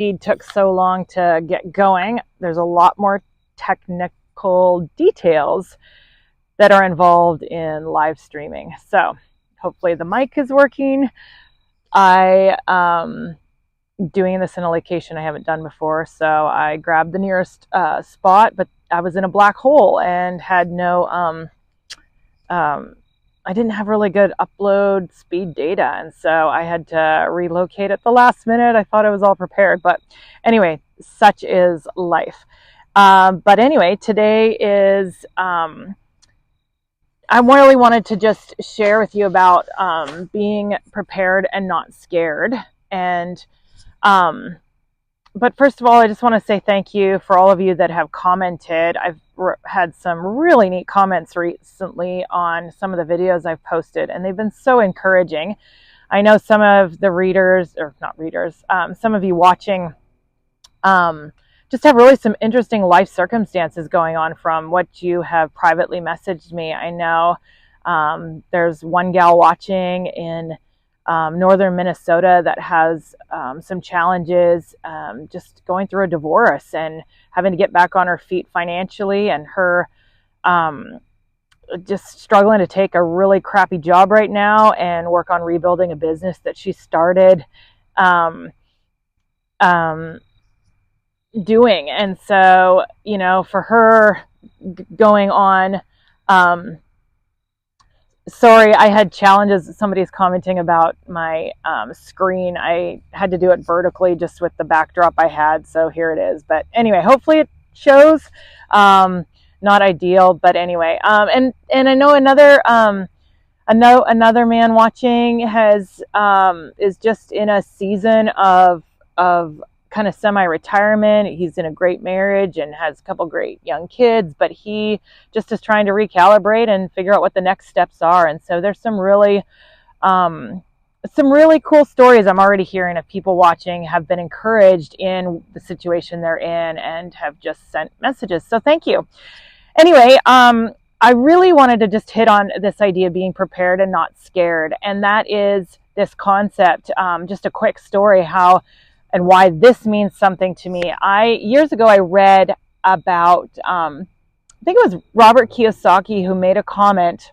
feed took so long to get going. There's a lot more technical details that are involved in live streaming. So hopefully the mic is working. I doing this in a location I haven't done before, so I grabbed the nearest spot, but I was in a black hole and had no I didn't have really good upload speed data, and so I had to relocate at the last minute. I thought I was all prepared, but anyway, such is life. But anyway, today is I really wanted to just share with you about being prepared and not scared. And but first of all, I just want to say thank you for all of you that have commented. I've had some really neat comments recently on some of the videos I've posted, and they've been so encouraging. I know some of the readers, or not readers, some of you watching just have really some interesting life circumstances going on from what you have privately messaged me. I know there's one gal watching in northern Minnesota that has some challenges, just going through a divorce and having to get back on her feet financially, and her just struggling to take a really crappy job right now and work on rebuilding a business that she started doing. And so, you know, for her going on, sorry, I had challenges. Somebody's commenting about my screen. I had to do it vertically just with the backdrop I had, so here it is. But anyway, hopefully it shows. Not ideal, but anyway. And I know another man watching has is just in a season of kind of semi-retirement. He's in a great marriage and has a couple great young kids, but he just is trying to recalibrate and figure out what the next steps are. And so there's some really cool stories I'm already hearing of people watching have been encouraged in the situation they're in and have just sent messages. So thank you. Anyway, I really wanted to just hit on this idea of being prepared and not scared. And that is this concept, just a quick story, how and why this means something to me. Years ago, I read about, I think it was Robert Kiyosaki who made a comment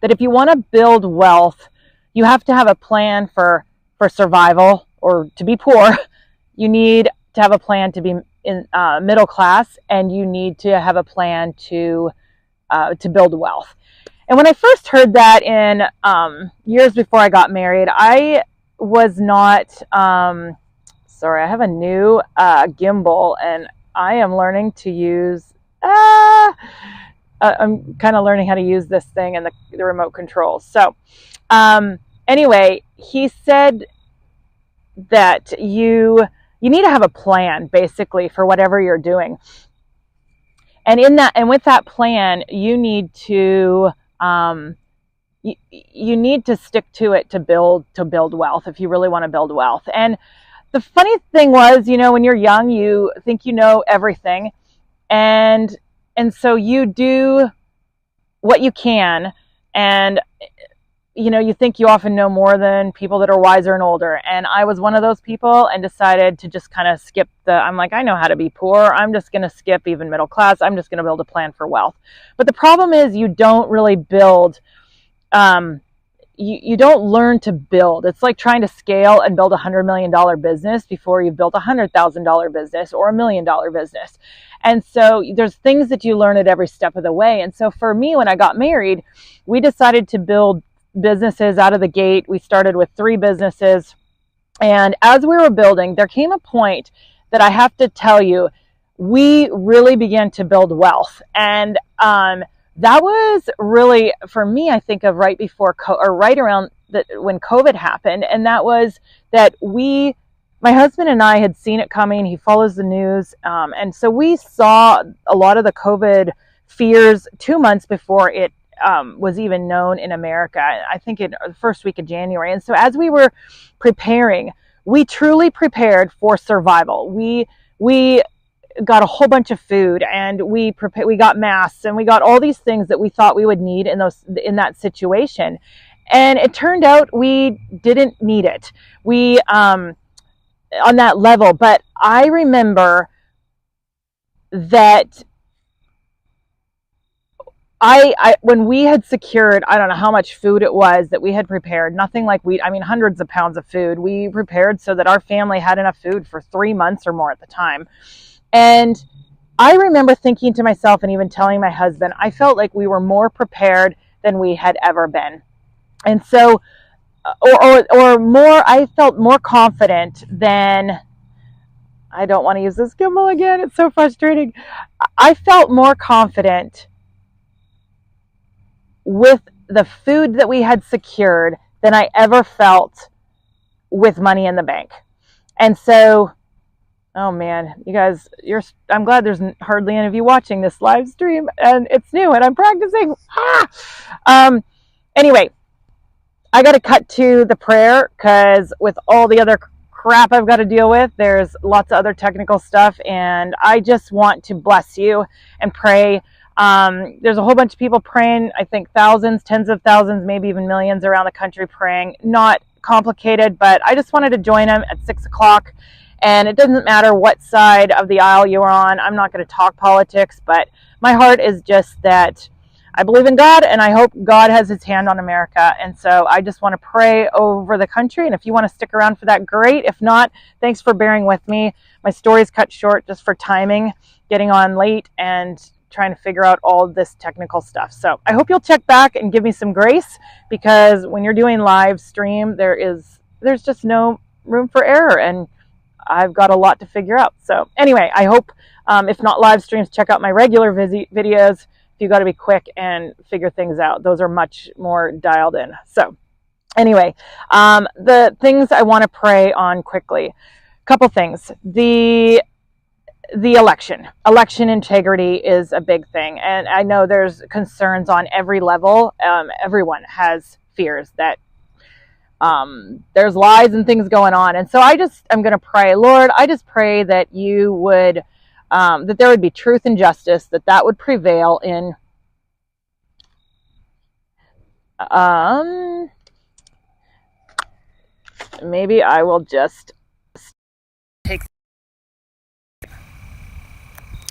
that if you want to build wealth, you have to have a plan for survival, or to be poor. You need to have a plan to be in middle class, and you need to have a plan to build wealth. And when I first heard that in years before I got married, I was not... sorry, I have a new gimbal, and I am learning to use, I'm kind of learning how to use this thing and the remote controls. So anyway, he said that you need to have a plan, basically, for whatever you're doing. And with that plan, you need to you need to stick to it to build wealth, if you really want to build wealth. And the funny thing was, you know, when you're young, you think you know everything. And so you do what you can. And, you know, you think you often know more than people that are wiser and older. And I was one of those people and decided to just kind of skip I'm like, I know how to be poor. I'm just going to skip even middle class. I'm just going to build a plan for wealth. But the problem is you don't really build, you don't learn to build. It's like trying to scale and build $100 million business before you've built a $100,000 business or $1 million business. And so there's things that you learn at every step of the way. And so for me, when I got married, we decided to build businesses out of the gate. We started with 3 businesses. And as we were building, there came a point that I have to tell you, we really began to build wealth. And that was really, for me, I think of right before, or right around when COVID happened. And that was that my husband and I had seen it coming. He follows the news. And so we saw a lot of the COVID fears 2 months before it was even known in America, I think in the first week of January. And so as we were preparing, we truly prepared for survival. We got a whole bunch of food, and we got masks, and we got all these things that we thought we would need in that situation. And it turned out we didn't need it. on that level. But I remember that when we had secured, I don't know how much food it was that we had prepared, nothing like hundreds of pounds of food we prepared so that our family had enough food for 3 months or more at the time. And I remember thinking to myself and even telling my husband, I felt like we were more prepared than we had ever been. And so, or more, I felt more confident than, I don't want to use this gimbal again, it's so frustrating. I felt more confident with the food that we had secured than I ever felt with money in the bank. And so, oh man, you guys, I'm glad there's hardly any of you watching this live stream, and it's new and I'm practicing. Anyway, I got to cut to the prayer because with all the other crap I've got to deal with, there's lots of other technical stuff, and I just want to bless you and pray. There's a whole bunch of people praying, I think thousands, tens of thousands, maybe even millions around the country praying. Not complicated, but I just wanted to join them at 6 o'clock. And it doesn't matter what side of the aisle you're on. I'm not going to talk politics, but my heart is just that I believe in God, and I hope God has his hand on America. And so I just want to pray over the country. And if you want to stick around for that, great. If not, thanks for bearing with me. My story's cut short just for timing, getting on late and trying to figure out all of this technical stuff. So I hope you'll check back and give me some grace, because when you're doing live stream, there's just no room for error, and I've got a lot to figure out. So anyway, I hope, if not live streams, check out my regular videos. You got to be quick and figure things out. Those are much more dialed in. So anyway, the things I want to pray on quickly, couple things. The election integrity is a big thing. And I know there's concerns on every level. Everyone has fears that there's lies and things going on. And so I'm going to pray, Lord, I just pray that you would, that there would be truth and justice, that would prevail in, maybe I will just take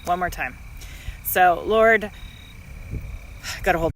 one more time. So Lord, got to hold